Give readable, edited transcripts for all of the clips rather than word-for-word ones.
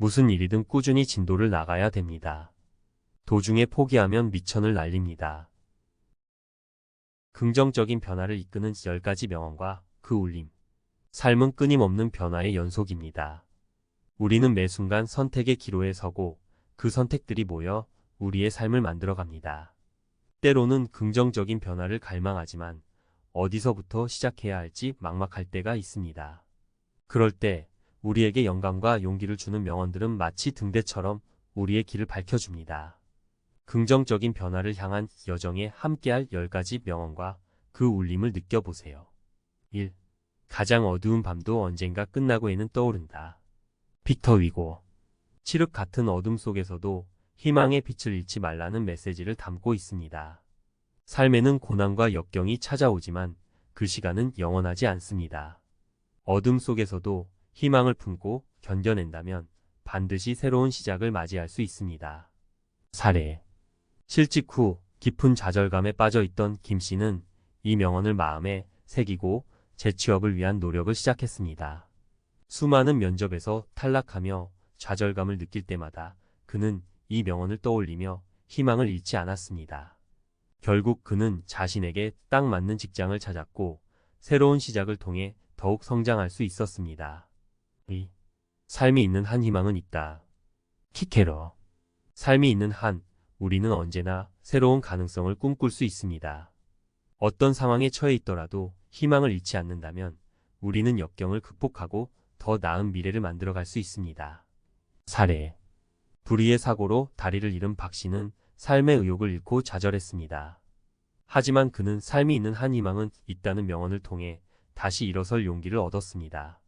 무슨 일이든 꾸준히 진도를 나가야 됩니다. 도중에 포기하면 미천을 날립니다. 긍정적인 변화를 이끄는 10가지 명언과 그 울림. 삶은 끊임없는 변화의 연속입니다. 우리는 매 순간 선택의 기로에 서고 그 선택들이 모여 우리의 삶을 만들어갑니다. 때로는 긍정적인 변화를 갈망하지만 어디서부터 시작해야 할지 막막할 때가 있습니다. 그럴 때 우리에게 영감과 용기를 주는 명언들은 마치 등대처럼 우리의 길을 밝혀줍니다. 긍정적인 변화를 향한 여정에 함께할 10가지 명언과 그 울림을 느껴보세요. 1. 가장 어두운 밤도 언젠가 끝나고에는 떠오른다. 빅터 위고. 칠흑 같은 어둠 속에서도 희망의 빛을 잃지 말라는 메시지를 담고 있습니다. 삶에는 고난과 역경이 찾아오지만 그 시간은 영원하지 않습니다. 어둠 속에서도 희망을 품고 견뎌낸다면 반드시 새로운 시작을 맞이할 수 있습니다. 사례. 실직 후 깊은 좌절감에 빠져 있던 김 씨는 이 명언을 마음에 새기고 재취업을 위한 노력을 시작했습니다. 수많은 면접에서 탈락하며 좌절감을 느낄 때마다 그는 이 명언을 떠올리며 희망을 잃지 않았습니다. 결국 그는 자신에게 딱 맞는 직장을 찾았고 새로운 시작을 통해 더욱 성장할 수 있었습니다. 2. 삶이 있는 한 희망은 있다. 키케러. 삶이 있는 한 우리는 언제나 새로운 가능성을 꿈꿀 수 있습니다. 어떤 상황에 처해 있더라도 희망을 잃지 않는다면 우리는 역경을 극복하고 더 나은 미래를 만들어갈 수 있습니다. 사례. 불의의 사고로 다리를 잃은 박 씨는 삶의 의욕을 잃고 좌절했습니다. 하지만 그는 삶이 있는 한 희망은 있다는 명언을 통해 다시 일어설 용기를 얻었습니다.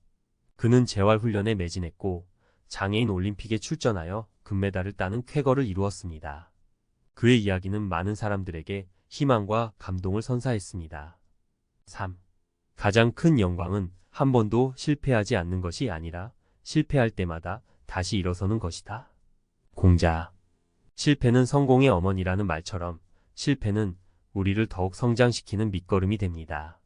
그는 재활훈련에 매진했고 장애인 올림픽에 출전하여 금메달을 따는 쾌거를 이루었습니다. 그의 이야기는 많은 사람들에게 희망과 감동을 선사했습니다. 3. 가장 큰 영광은 한 번도 실패하지 않는 것이 아니라 실패할 때마다 다시 일어서는 것이다. 공자. 실패는 성공의 어머니라는 말처럼 실패는 우리를 더욱 성장시키는 밑거름이 됩니다.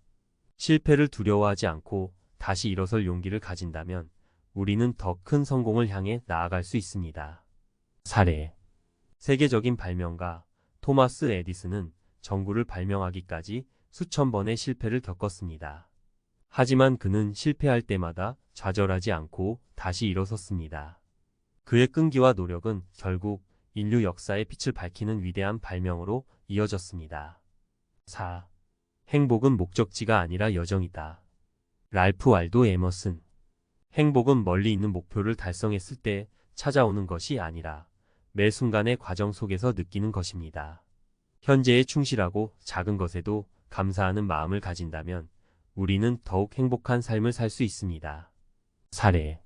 실패를 두려워하지 않고 다시 일어설 용기를 가진다면 우리는 더 큰 성공을 향해 나아갈 수 있습니다. 사례. 세계적인 발명가 토마스 에디슨은 전구를 발명하기까지 수천 번의 실패를 겪었습니다. 하지만 그는 실패할 때마다 좌절하지 않고 다시 일어섰습니다. 그의 끈기와 노력은 결국 인류 역사의 빛을 밝히는 위대한 발명으로 이어졌습니다. 4. 행복은 목적지가 아니라 여정이다. 랄프 waldo 에머슨. 행복은 멀리 있는 목표를 달성했을 때 찾아오는 것이 아니라 매 순간의 과정 속에서 느끼는 것입니다. 현재에 충실하고 작은 것에도 감사하는 마음을 가진다면 우리는 더욱 행복한 삶을 살 수 있습니다. 사례.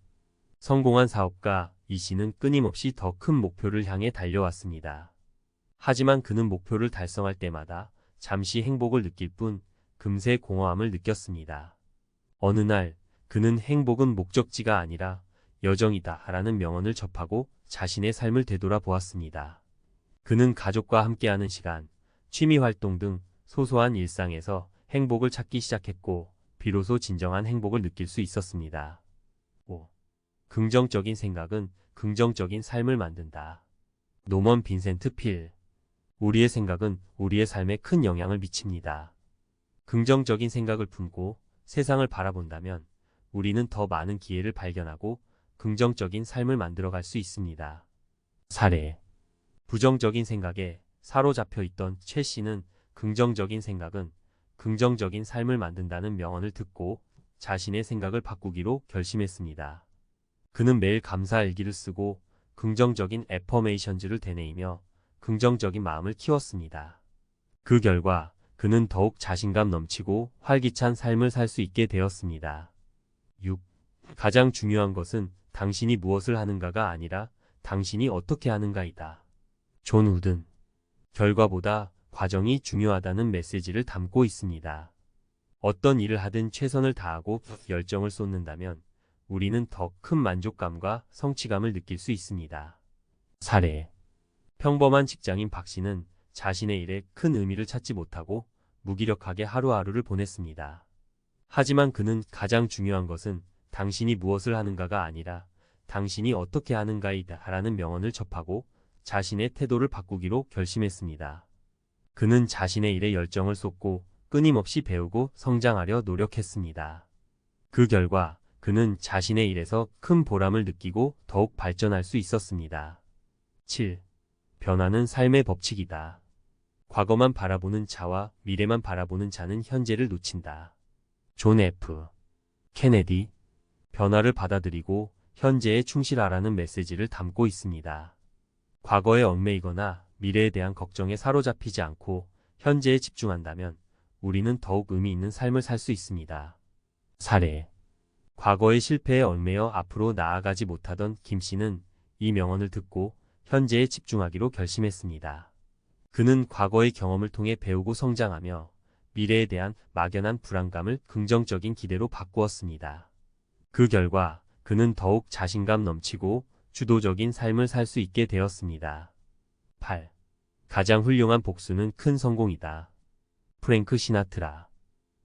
성공한 사업가 이 씨는 끊임없이 더 큰 목표를 향해 달려왔습니다. 하지만 그는 목표를 달성할 때마다 잠시 행복을 느낄 뿐 금세 공허함을 느꼈습니다. 어느 날 그는 행복은 목적지가 아니라 여정이다 라는 명언을 접하고 자신의 삶을 되돌아보았습니다. 그는 가족과 함께하는 시간, 취미활동 등 소소한 일상에서 행복을 찾기 시작했고 비로소 진정한 행복을 느낄 수 있었습니다. 5. 긍정적인 생각은 긍정적인 삶을 만든다. 노먼 빈센트 필. 우리의 생각은 우리의 삶에 큰 영향을 미칩니다. 긍정적인 생각을 품고 세상을 바라본다면 우리는 더 많은 기회를 발견하고 긍정적인 삶을 만들어갈 수 있습니다. 사례. 부정적인 생각에 사로잡혀 있던 최 씨는 긍정적인 생각은 긍정적인 삶을 만든다는 명언을 듣고 자신의 생각을 바꾸기로 결심했습니다. 그는 매일 감사 일기를 쓰고 긍정적인 애퍼메이션즈를 되뇌이며 긍정적인 마음을 키웠습니다. 그 결과 그는 더욱 자신감 넘치고 활기찬 삶을 살 수 있게 되었습니다. 6. 가장 중요한 것은 당신이 무엇을 하는가가 아니라 당신이 어떻게 하는가이다. 존 우든. 결과보다 과정이 중요하다는 메시지를 담고 있습니다. 어떤 일을 하든 최선을 다하고 열정을 쏟는다면 우리는 더 큰 만족감과 성취감을 느낄 수 있습니다. 사례. 평범한 직장인 박 씨는 자신의 일에 큰 의미를 찾지 못하고 무기력하게 하루하루를 보냈습니다. 하지만 그는 가장 중요한 것은 당신이 무엇을 하는가가 아니라 당신이 어떻게 하는가이다 라는 명언을 접하고 자신의 태도를 바꾸기로 결심했습니다. 그는 자신의 일에 열정을 쏟고 끊임없이 배우고 성장하려 노력했습니다. 그 결과 그는 자신의 일에서 큰 보람을 느끼고 더욱 발전할 수 있었습니다. 7. 변화는 삶의 법칙이다. 과거만 바라보는 자와 미래만 바라보는 자는 현재를 놓친다. 존 F. 케네디. 변화를 받아들이고 현재에 충실하라는 메시지를 담고 있습니다. 과거에 얽매이거나 미래에 대한 걱정에 사로잡히지 않고 현재에 집중한다면 우리는 더욱 의미 있는 삶을 살 수 있습니다. 사례. 과거의 실패에 얽매여 앞으로 나아가지 못하던 김 씨는 이 명언을 듣고 현재에 집중하기로 결심했습니다. 그는 과거의 경험을 통해 배우고 성장하며 미래에 대한 막연한 불안감을 긍정적인 기대로 바꾸었습니다. 그 결과 그는 더욱 자신감 넘치고 주도적인 삶을 살 수 있게 되었습니다. 8. 가장 훌륭한 복수는 큰 성공이다. 프랭크 시나트라.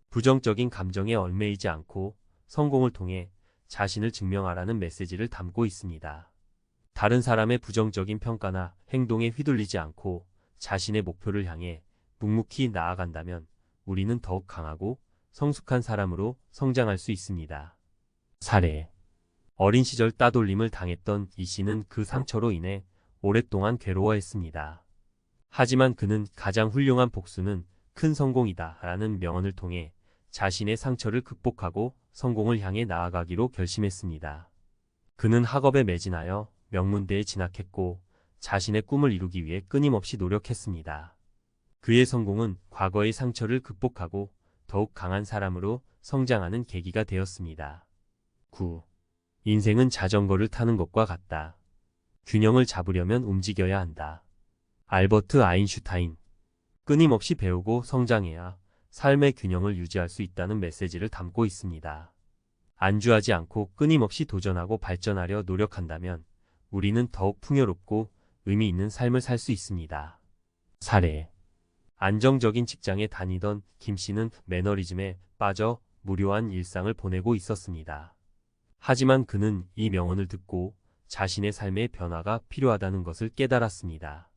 부정적인 감정에 얽매이지 않고 성공을 통해 자신을 증명하라는 메시지를 담고 있습니다. 다른 사람의 부정적인 평가나 행동에 휘둘리지 않고 자신의 목표를 향해 묵묵히 나아간다면 우리는 더욱 강하고 성숙한 사람으로 성장할 수 있습니다. 사례. 어린 시절 따돌림을 당했던 이 씨는 그 상처로 인해 오랫동안 괴로워했습니다. 하지만 그는 가장 훌륭한 복수는 큰 성공이다 라는 명언을 통해 자신의 상처를 극복하고 성공을 향해 나아가기로 결심했습니다. 그는 학업에 매진하여 명문대에 진학했고 자신의 꿈을 이루기 위해 끊임없이 노력했습니다. 그의 성공은 과거의 상처를 극복하고 더욱 강한 사람으로 성장하는 계기가 되었습니다. 9. 인생은 자전거를 타는 것과 같다. 균형을 잡으려면 움직여야 한다. 알버트 아인슈타인. 끊임없이 배우고 성장해야 삶의 균형을 유지할 수 있다는 메시지를 담고 있습니다. 안주하지 않고 끊임없이 도전하고 발전하려 노력한다면 우리는 더욱 풍요롭고 의미 있는 삶을 살 수 있습니다. 사례. 안정적인 직장에 다니던 김 씨는 매너리즘에 빠져 무료한 일상을 보내고 있었습니다. 하지만 그는 이 명언을 듣고 자신의 삶의 변화가 필요하다는 것을 깨달았습니다.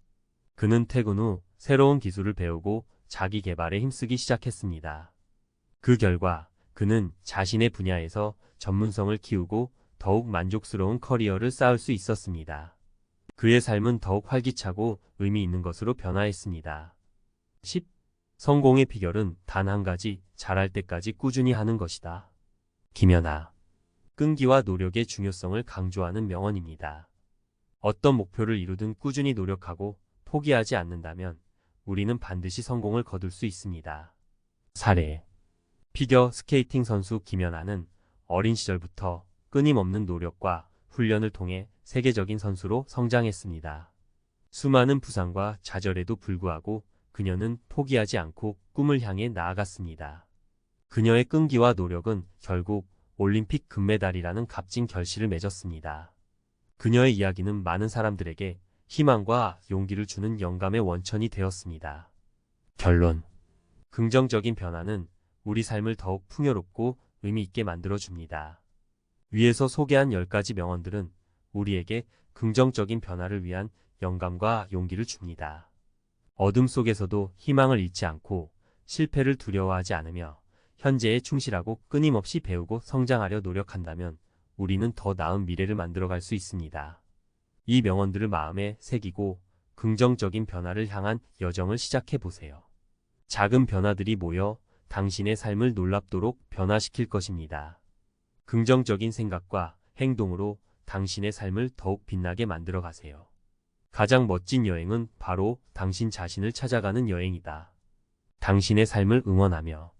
그는 퇴근 후 새로운 기술을 배우고 자기 개발에 힘쓰기 시작했습니다. 그 결과 그는 자신의 분야에서 전문성을 키우고 더욱 만족스러운 커리어를 쌓을 수 있었습니다. 그의 삶은 더욱 활기차고 의미 있는 것으로 변화했습니다. 10. 성공의 비결은 단 한 가지, 잘할 때까지 꾸준히 하는 것이다. 김연아. 끈기와 노력의 중요성을 강조하는 명언입니다. 어떤 목표를 이루든 꾸준히 노력하고 포기하지 않는다면 우리는 반드시 성공을 거둘 수 있습니다. 사례. 피겨 스케이팅 선수 김연아는 어린 시절부터 끊임없는 노력과 훈련을 통해 세계적인 선수로 성장했습니다. 수많은 부상과 좌절에도 불구하고 그녀는 포기하지 않고 꿈을 향해 나아갔습니다. 그녀의 끈기와 노력은 결국 올림픽 금메달이라는 값진 결실을 맺었습니다. 그녀의 이야기는 많은 사람들에게 희망과 용기를 주는 영감의 원천이 되었습니다. 결론. 긍정적인 변화는 우리 삶을 더욱 풍요롭고 의미 있게 만들어줍니다. 위에서 소개한 10가지 명언들은 우리에게 긍정적인 변화를 위한 영감과 용기를 줍니다. 어둠 속에서도 희망을 잃지 않고 실패를 두려워하지 않으며 현재에 충실하고 끊임없이 배우고 성장하려 노력한다면 우리는 더 나은 미래를 만들어갈 수 있습니다. 이 명언들을 마음에 새기고 긍정적인 변화를 향한 여정을 시작해보세요. 작은 변화들이 모여 당신의 삶을 놀랍도록 변화시킬 것입니다. 긍정적인 생각과 행동으로 당신의 삶을 더욱 빛나게 만들어 가세요. 가장 멋진 여행은 바로 당신 자신을 찾아가는 여행이다. 당신의 삶을 응원하며